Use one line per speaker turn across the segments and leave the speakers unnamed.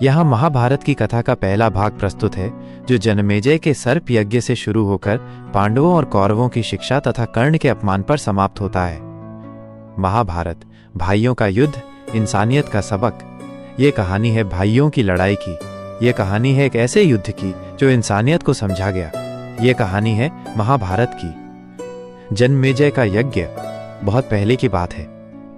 यहाँ महाभारत की कथा का पहला भाग प्रस्तुत है, जो जन्मेजय के सर्प यज्ञ से शुरू होकर पांडवों और कौरवों की शिक्षा तथा कर्ण के अपमान पर समाप्त होता है। महाभारत, भाइयों का युद्ध, इंसानियत का सबक। ये कहानी है भाइयों की लड़ाई की। ये कहानी है एक ऐसे युद्ध की जो इंसानियत को समझा गया। ये कहानी है महाभारत की। जन्मेजय का यज्ञ। बहुत पहले की बात है।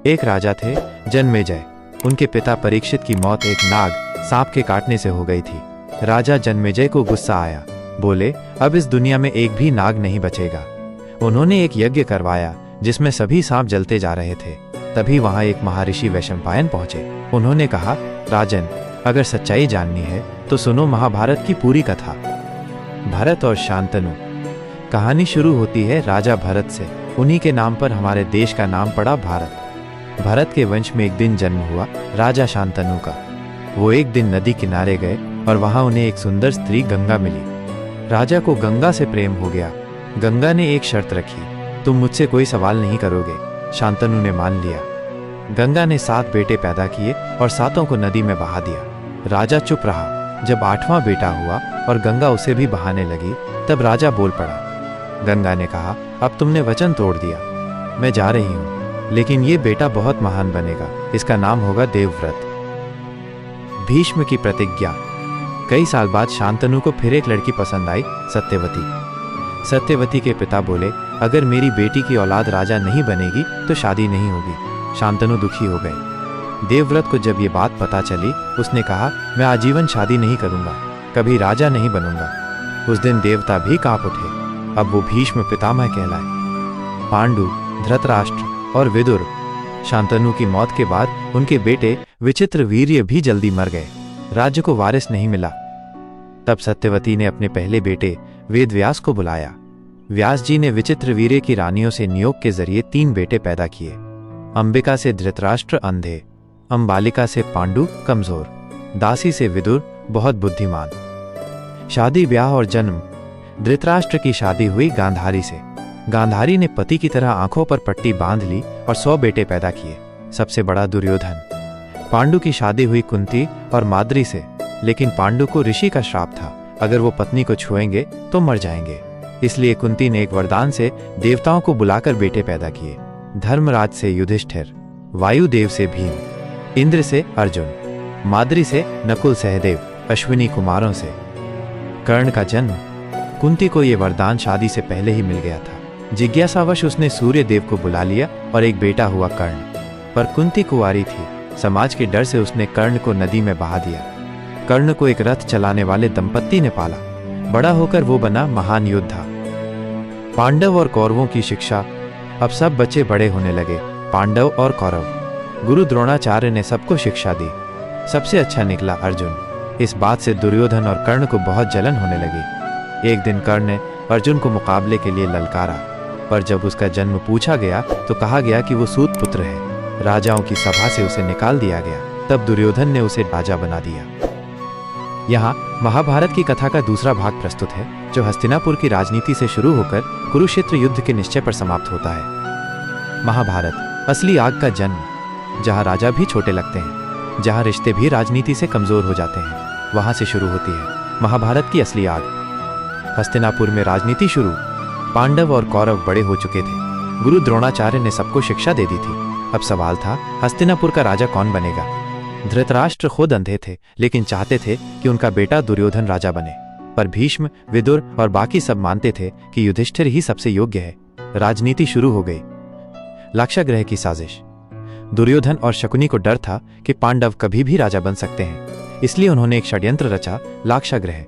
एक राजा थे जन्मेजय। उनके पिता परीक्षित की मौत एक नाग सांप के काटने से हो गई थी। राजा जन्मेजय को गुस्सा आया। बोले, अब इस दुनिया में एक भी नाग नहीं बचेगा। उन्होंने एक यज्ञ करवाया जिसमें सभी सांप जलते जा रहे थे। तभी वहां एक महर्षि वैशंपायन पहुंचे। उन्होंने कहा, राजन, अगर सच्चाई जाननी है तो सुनो महाभारत की पूरी कथा। भरत और शांतनु। कहानी शुरू होती है राजा भरत से। उन्हीं के नाम पर हमारे देश का नाम पड़ा भारत। भरत के वंश में एक दिन जन्म हुआ राजा शांतनु का। वो एक दिन नदी किनारे गए और वहां उन्हें एक सुंदर स्त्री गंगा मिली। राजा को गंगा से प्रेम हो गया। गंगा ने एक शर्त रखी, तुम मुझसे कोई सवाल नहीं करोगे। शांतनु ने मान लिया। गंगा ने 7 बेटे पैदा किए और 7 को नदी में बहा दिया। राजा चुप रहा। जब 8वां बेटा हुआ और गंगा उसे भी बहाने लगी, तब राजा बोल पड़ा। गंगा ने कहा, अब तुमने वचन तोड़ दिया, मैं जा रही हूं, लेकिन ये बेटा बहुत महान बनेगा। इसका नाम होगा देवव्रत। भीष्म की प्रतिज्ञा। कई साल बाद शांतनु को फिर एक लड़की पसंद आई, सत्यवती। सत्यवती के पिता बोले, अगर मेरी बेटी की औलाद राजा नहीं बनेगी तो शादी नहीं होगी। शांतनु दुखी हो गए। देवव्रत को जब ये बात पता चली, उसने कहा, मैं आजीवन शादी नहीं करूंगा, कभी राजा नहीं बनूंगा। उस दिन देवता भी कांप उठे। अब वो भीष्म पितामह कहलाए। पांडु, धृतराष्ट्र और विदुर। शांतनु की मौत के बाद उनके बेटे विचित्रवीर्य भी जल्दी मर गए। राज्य को वारिस नहीं मिला। तब सत्यवती ने अपने पहले बेटे वेदव्यास को बुलाया। व्यास जी ने विचित्रवीर्य की रानियों से नियोग के जरिए 3 बेटे पैदा किए। अंबिका से धृतराष्ट्र अंधे, अंबालिका से पांडु कमजोर, दासी से विदुर बहुत बुद्धिमान। शादी, ब्याह और जन्म। धृतराष्ट्र की शादी हुई गांधारी से। गांधारी ने पति की तरह आंखों पर पट्टी बांध ली और 100 बेटे पैदा किए, सबसे बड़ा दुर्योधन। पांडु की शादी हुई कुंती और माद्री से, लेकिन पांडु को ऋषि का श्राप था, अगर वो पत्नी को छुएंगे तो मर जाएंगे। इसलिए कुंती ने एक वरदान से देवताओं को बुलाकर बेटे पैदा किए। धर्मराज से युधिष्ठिर, वायुदेव से भीम, इंद्र से अर्जुन, माद्री से नकुल सहदेव, अश्विनी कुमारों से। कर्ण का जन्म। कुंती को यह वरदान शादी से पहले ही मिल गया था। जिज्ञासावश उसने सूर्य देव को बुला लिया और एक बेटा हुआ कर्ण। पर कुंती कुंवारी थी। समाज के डर से उसने कर्ण को नदी में बहा दिया। कर्ण को एक रथ चलाने वाले दंपत्ति ने पाला। बड़ा होकर वो बना महान योद्धा। पांडव और कौरवों की शिक्षा। अब सब बच्चे बड़े होने लगे, पांडव और कौरव। गुरु द्रोणाचार्य ने सबको शिक्षा दी। सबसे अच्छा निकला अर्जुन। इस बात से दुर्योधन और कर्ण को बहुत जलन होने लगी। एक दिन कर्ण ने अर्जुन को मुकाबले के लिए ललकारा, पर जब उसका जन्म पूछा गया तो कहा गया कि वो सूत पुत्र है। राजाओं की सभा से उसे निकाल दिया गया। तब दुर्योधन ने उसे राजा बना दिया। यहाँ महाभारत की कथा का दूसरा भाग प्रस्तुत है, जो हस्तिनापुर की राजनीति से शुरू होकर कुरुक्षेत्र युद्ध के निश्चय पर समाप्त होता है। महाभारत, असली आग का जन्म। जहाँ राजा भी छोटे लगते हैं, जहाँ रिश्ते भी राजनीति से कमजोर हो जाते हैं, वहां से शुरू होती है महाभारत की असली आग। हस्तिनापुर में राजनीति शुरू। पांडव और कौरव बड़े हो चुके थे। गुरु द्रोणाचार्य ने सबको शिक्षा दे दी थी। अब सवाल था, हस्तिनापुर का राजा कौन बनेगा। धृतराष्ट्र खुद अंधे थे, लेकिन चाहते थे कि उनका बेटा दुर्योधन राजा बने। पर भीष्म, विदुर और बाकी सब मानते थे कि युधिष्ठिर ही सबसे योग्य है। राजनीति शुरू हो गई। लाक्षागृह की साजिश। दुर्योधन और शकुनी को डर था कि पांडव कभी भी राजा बन सकते हैं, इसलिए उन्होंने एक षड्यंत्र रचा, लाक्षागृह।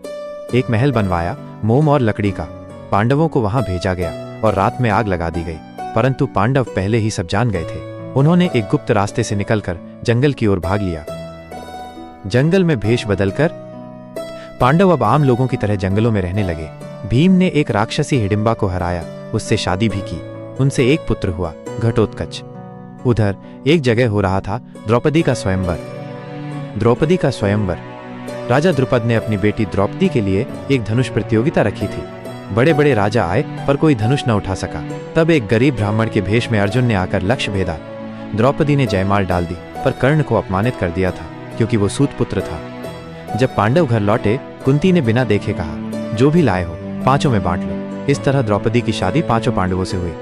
एक महल बनवाया, मोम और लकड़ी का। पांडवों को वहां भेजा गया और रात में आग लगा दी गई। परंतु पांडव पहले ही सब जान गए थे। उन्होंने एक गुप्त रास्ते से निकलकर जंगल की ओर भाग लिया। जंगल में भेष बदलकर पांडव अब आम लोगों की तरह जंगलों में रहने लगे। भीम ने एक राक्षसी हिडिंबा को हराया, उससे शादी भी की। उनसे एक पुत्र हुआ, घटोत्कच। उधर एक जगह हो रहा था द्रौपदी का स्वयंवर। द्रौपदी का स्वयंवर। राजा द्रुपद ने अपनी बेटी द्रौपदी के लिए एक धनुष प्रतियोगिता रखी थी। बड़े बड़े राजा आए पर कोई धनुष न उठा सका। तब एक गरीब ब्राह्मण के भेष में अर्जुन ने आकर लक्ष्य भेदा। द्रौपदी ने जयमाल डाल दी, पर कर्ण को अपमानित कर दिया था, क्योंकि वो सूत पुत्र था। जब पांडव घर लौटे, कुंती ने बिना देखे कहा, जो भी लाए हो 5 में बांट लो। इस तरह द्रौपदी की शादी 5 पांडवों से हुई।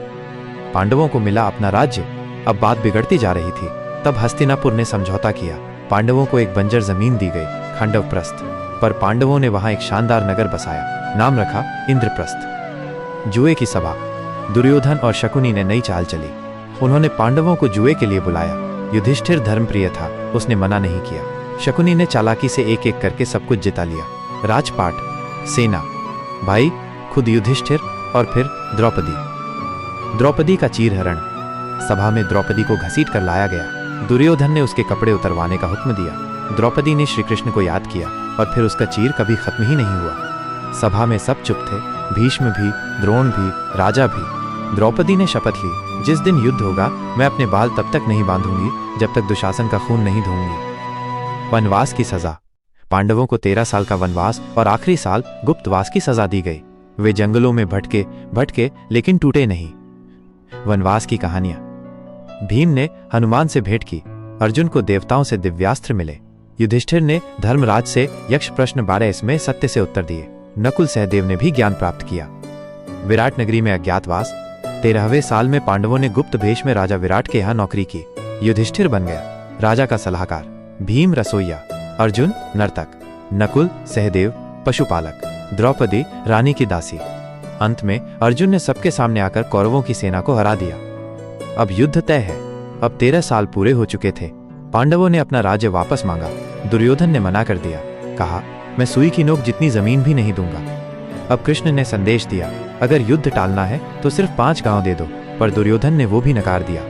पांडवों को मिला अपना राज्य। अब बात बिगड़ती जा रही थी। तब हस्तिनापुर ने समझौता किया। पांडवों को एक बंजर जमीन दी गई, खंडवप्रस्थ, पर पांडवों ने वहां एक शानदार नगर बसाया। नाम रखा इंद्रप्रस्थ। जुए की सभा। दुर्योधन और शकुनी ने नई चाल चली। उन्होंने पांडवों को जुए के लिए बुलाया। युधिष्ठिर धर्मप्रिय था, उसने मना नहीं किया। शकुनी ने चालाकी से एक एक करके सब कुछ जिता लिया। राजपाट, सेना, भाई, खुद युधिष्ठिर और फिर द्रौपदी का चीरहरण। सभा में द्रौपदी को घसीट कर लाया गया। दुर्योधन ने उसके कपड़े उतरवाने का हुक्म दिया। द्रौपदी ने श्री कृष्ण को याद किया और फिर उसका चीर कभी खत्म ही नहीं हुआ। सभा में सब चुप थे, भीष्म भी, द्रोण भी, राजा भी। द्रौपदी ने शपथ ली, जिस दिन युद्ध होगा मैं अपने बाल तब तक नहीं बांधूंगी जब तक दुशासन का खून नहीं धोऊंगी। वनवास की सजा। पांडवों को 13 साल का वनवास और आखिरी साल गुप्तवास की सजा दी गई। वे जंगलों में भटके लेकिन टूटे नहीं। वनवास की कहानियां। भीम ने हनुमान से भेंट की। अर्जुन को देवताओं से दिव्यास्त्र मिले। युधिष्ठिर ने धर्मराज से यक्ष प्रश्न 12 में सत्य से उत्तर दिए। नकुल सहदेव ने भी ज्ञान प्राप्त किया। विराट नगरी में अज्ञातवास। 13वें साल में पांडवों ने गुप्त भेष में राजा विराट के यहाँ नौकरी की। युधिष्ठिर बन गया राजा का सलाहकार। भीम रसोइया, अर्जुन नर्तक, नकुल सहदेव पशुपालक, द्रौपदी रानी की दासी। अंत में अर्जुन ने सबके सामने आकर कौरवों की सेना को हरा दिया। अब युद्ध तय है। अब 13 साल पूरे हो चुके थे। पांडवों ने अपना राज्य वापस मांगा। दुर्योधन ने मना कर दिया, कहा, मैं सुई की नोक जितनी जमीन भी नहीं दूंगा। अब कृष्ण ने संदेश दिया, अगर युद्ध टालना है तो सिर्फ 5 गांव दे दो, पर दुर्योधन ने वो भी नकार दिया।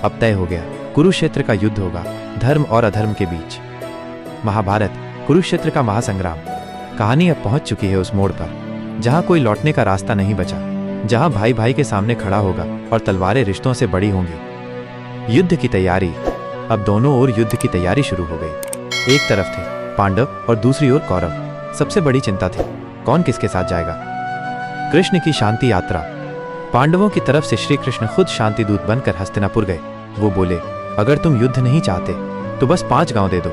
अब तय हो गया, कुरुक्षेत्र का युद्ध होगा, धर्म और अधर्म के बीच। महाभारत, कुरुक्षेत्र का महासंग्राम। कहानी अब पहुंच चुकी है उस मोड़ पर जहां कोई लौटने का रास्ता नहीं बचा, जहां भाई भाई के सामने खड़ा होगा और तलवारें रिश्तों से बड़ी होंगी। युद्ध की तैयारी। अब दोनों ओर युद्ध की तैयारी शुरू हो गई। एक तरफ थे पांडव और दूसरी ओर कौरव। सबसे बड़ी चिंता थी, कौन किसके साथ जाएगा। कृष्ण की शांति यात्रा। पांडवों की तरफ से श्री कृष्ण खुद शांति दूत बनकर हस्तिनापुर गए। वो बोले, अगर तुम युद्ध नहीं चाहते तो बस 5 गांव दे दो।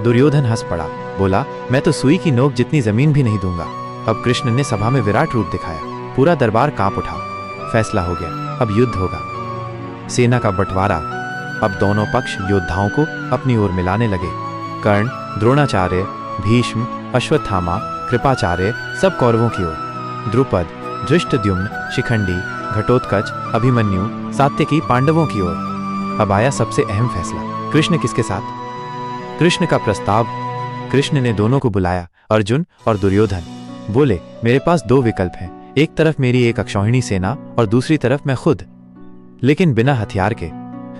दुर्योधन हंस पड़ा, बोला, मैं तो सुई की नोक जितनी जमीन भी नहीं दूंगा। अब कृष्ण ने सभा में विराट रूप दिखाया। पूरा दरबार कांप उठा। फैसला हो गया, अब युद्ध होगा। सेना का बंटवारा। अब दोनों पक्ष योद्धाओं को अपनी ओर मिलाने लगे। कर्ण, द्रोणाचार्य, भीष्म, अश्वत्थामा, कृपाचार्य सब कौरवों की ओर। द्रुपद, धृष्टद्युम्न, शिखंडी, घटोत्कच, अभिमन्यु, सात्यकी पांडवों की ओर। अब आया सबसे अहम फैसला, कृष्ण किसके साथ। कृष्ण का प्रस्ताव। कृष्ण ने दोनों को बुलाया, अर्जुन और दुर्योधन। बोले, मेरे पास 2 विकल्प हैं, एक तरफ मेरी एक अक्षौहिणी सेना और दूसरी तरफ मैं खुद, लेकिन बिना हथियार के।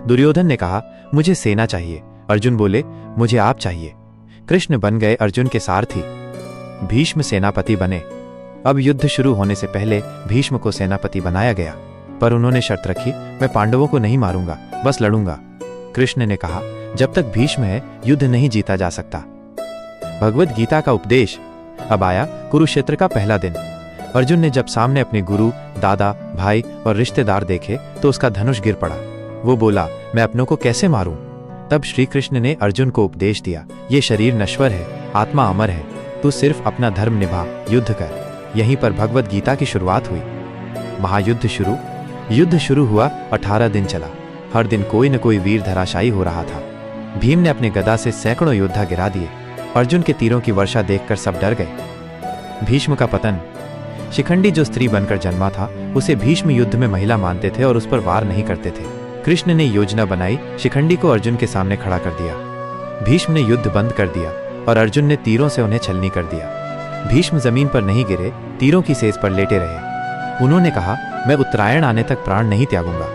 दुर्योधन ने कहा, मुझे सेना चाहिए। अर्जुन बोले, मुझे आप चाहिए। कृष्ण बन गए अर्जुन के सारथी। भीष्म सेनापति बने। अब युद्ध शुरू होने से पहले भीष्म को सेनापति बनाया गया, पर उन्होंने शर्त रखी, मैं पांडवों को नहीं मारूंगा, बस लड़ूंगा। कृष्ण ने कहा, जब तक भीष्म है युद्ध नहीं जीता जा सकता। भगवद गीता का उपदेश। अब आया कुरुक्षेत्र का पहला दिन। अर्जुन ने जब सामने अपने गुरु, दादा, भाई और रिश्तेदार देखे तो उसका धनुष गिर पड़ा। वो बोला, मैं अपनों को कैसे मारूं। तब श्री कृष्ण ने अर्जुन को उपदेश दिया, ये शरीर नश्वर है, आत्मा अमर है, तू सिर्फ अपना धर्म निभा, युद्ध कर। यहीं पर भगवद गीता की शुरुआत हुई। महायुद्ध शुरू। युद्ध शुरू हुआ, 18 दिन चला। हर दिन कोई न कोई वीर धराशायी हो रहा था। भीम ने अपने गदा से सैकड़ों योद्धा गिरा दिए। अर्जुन के तीरों की वर्षा देखकर सब डर गए। भीष्म का पतन। शिखंडी जो स्त्री बनकर जन्मा था, उसे भीष्म युद्ध में महिला मानते थे और उस पर वार नहीं करते थे। कृष्ण ने योजना बनाई, शिखंडी को अर्जुन के सामने खड़ा कर दिया। भीष्म ने युद्ध बंद कर दिया और अर्जुन ने तीरों से उन्हें छलनी कर दिया। भीष्म जमीन पर नहीं गिरे, तीरों की सेज पर लेटे रहे। उन्होंने कहा, मैं उत्तरायण आने तक प्राण नहीं त्यागूंगा।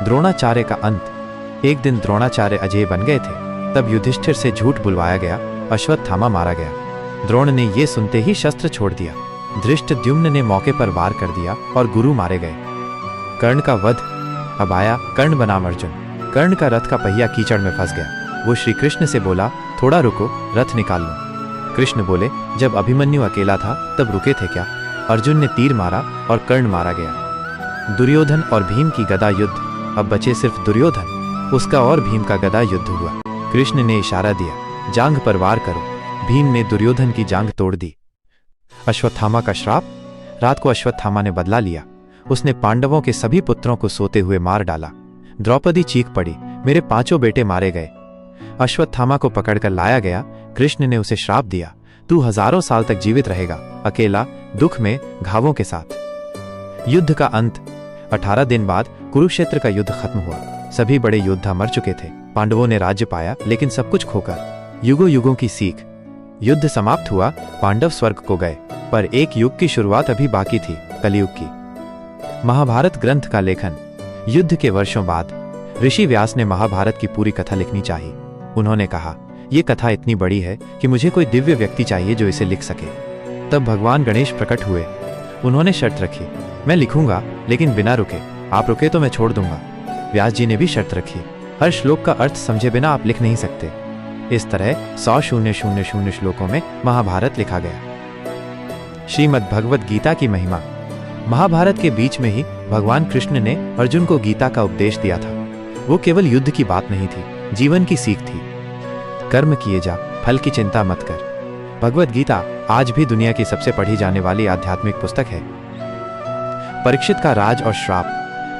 द्रोणाचार्य का अंत। एक दिन द्रोणाचार्य अजय बन गए थे। तब युधिष्ठिर से झूठ बुलवाया गया, अश्वत्थामा मारा गया। द्रोण ने यह सुनते ही शस्त्र छोड़ दिया। धृष्टद्युम्न ने मौके पर वार कर दिया और गुरु मारे गए। कर्ण का वध। अब आया कर्ण बनाम अर्जुन। कर्ण का रथ का पहिया कीचड़ में फंस गया। वो श्री कृष्ण से बोला, थोड़ा रुको, रथ निकाल लो। कृष्ण बोले, जब अभिमन्यु अकेला था तब रुके थे क्या। अर्जुन ने तीर मारा और कर्ण मारा गया। दुर्योधन और भीम की गदा युद्ध। अब बचे सिर्फ दुर्योधन, उसका और भीम का गदा युद्ध हुआ। कृष्ण ने इशारा दिया, जांघ पर वार करो। भीम ने दुर्योधन की जांघ तोड़ दी। अश्वत्थामा का श्राप। रात को अश्वत्थामा ने बदला लिया। उसने पांडवों के सभी पुत्रों को सोते हुए मार डाला। द्रौपदी चीख पड़ी, मेरे 5 बेटे मारे गए। अश्वत्थामा को पकड़कर लाया गया। कृष्ण ने उसे श्राप दिया, तू हजारों साल तक जीवित रहेगा, अकेला, दुख में, घावों के साथ। युद्ध का अंत। 18 दिन बाद कुरुक्षेत्र का युद्ध खत्म हुआ। सभी बड़े योद्धा मर चुके थे। पांडवों ने राज्य पाया, लेकिन सब कुछ खोकर। युगों युगों की सीख। युद्ध समाप्त हुआ, पांडव स्वर्ग को गए, पर एक युग की शुरुआत अभी बाकी थी, कलयुग की। महाभारत ग्रंथ का लेखन। युद्ध के वर्षों बाद ऋषि व्यास ने महाभारत की पूरी कथा लिखनी चाहिए। उन्होंने कहा, यह कथा इतनी बड़ी है कि मुझे कोई दिव्य व्यक्ति चाहिए जो इसे लिख सके। तब भगवान गणेश प्रकट हुए। उन्होंने शर्त रखी, मैं लिखूंगा लेकिन बिना रुके, आप रुके तो मैं छोड़ दूंगा। व्यास जी ने भी शर्त रखी, हर श्लोक का अर्थ समझे बिना आप लिख नहीं सकते। इस तरह 100,000 श्लोकों में महाभारत लिखा गया। श्रीमद् भगवद गीता की महिमा। महाभारत के बीच में ही भगवान कृष्ण ने अर्जुन को गीता का उपदेश दिया था। वो केवल युद्ध की बात नहीं थी, जीवन की सीख थी। कर्म किए जा, फल की चिंता मत कर। भगवद गीता आज भी दुनिया की सबसे पढ़ी जाने वाली आध्यात्मिक पुस्तक है। परीक्षित का राज और श्राप।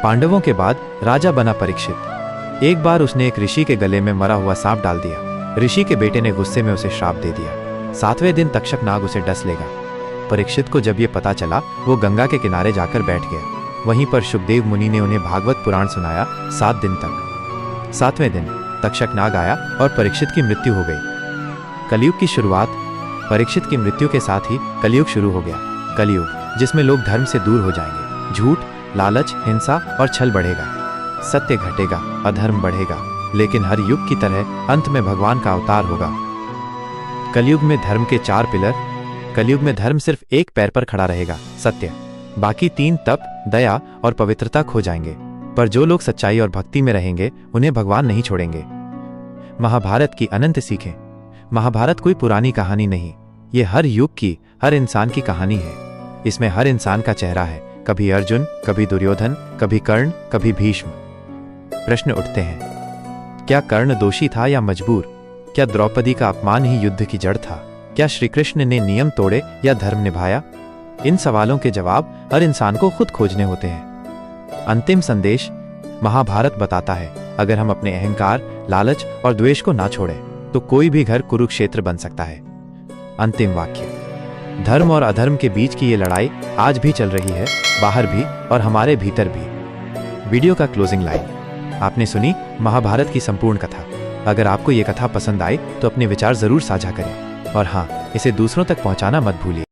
पांडवों के बाद राजा बना परीक्षित। एक बार उसने एक ऋषि के गले में मरा हुआ सांप डाल दिया। ऋषि के बेटे ने गुस्से में उसे श्राप दे दिया, 7वें दिन तक्षक नाग उसे डस लेगा। परीक्षित को जब ये पता चला, वो गंगा के किनारे जाकर बैठ गया। वहीं पर शुकदेव मुनि ने उन्हें भागवत पुराण सुनाया 7 दिन तक। 7वें दिन तक्षक नाग आया और परीक्षित की मृत्यु हो गई। कलयुग की शुरुआत। परीक्षित की मृत्यु के साथ ही कलयुग शुरू हो गया। कलयुग, जिसमें लोग धर्म से दूर हो जाएंगे। झूठ, लालच, हिंसा और छल बढ़ेगा। सत्य घटेगा, अधर्म बढ़ेगा। लेकिन हर युग की तरह अंत में भगवान का अवतार होगा। कलयुग में धर्म के 4 पिलर। कलयुग में धर्म सिर्फ एक पैर पर खड़ा रहेगा, सत्य। बाकी 3 तप, दया और पवित्रता खो जाएंगे। पर जो लोग सच्चाई और भक्ति में रहेंगे, उन्हें भगवान नहीं छोड़ेंगे। महाभारत की अनंत सीखें। महाभारत कोई पुरानी कहानी नहीं, ये हर युग की, हर इंसान की कहानी है। इसमें हर इंसान का चेहरा है, कभी अर्जुन, कभी दुर्योधन, कभी कर्ण, कभी भीष्म। प्रश्न उठते हैं, क्या कर्ण दोषी था या मजबूर? क्या द्रौपदी का अपमान ही युद्ध की जड़ था? क्या श्री कृष्ण ने नियम तोड़े या धर्म निभाया? इन सवालों के जवाब हर इंसान को खुद खोजने होते हैं। अंतिम संदेश। महाभारत बताता है, अगर हम अपने अहंकार, लालच और द्वेष को ना छोड़ें, तो कोई भी घर कुरुक्षेत्र बन सकता है। अंतिम वाक्य। धर्म और अधर्म के बीच की ये लड़ाई आज भी चल रही है, बाहर भी और हमारे भीतर भी। वीडियो का क्लोजिंग लाइन। आपने सुनी महाभारत की संपूर्ण कथा। अगर आपको ये कथा पसंद आई तो अपने विचार जरूर साझा करें, और हाँ, इसे दूसरों तक पहुंचाना मत भूलिए।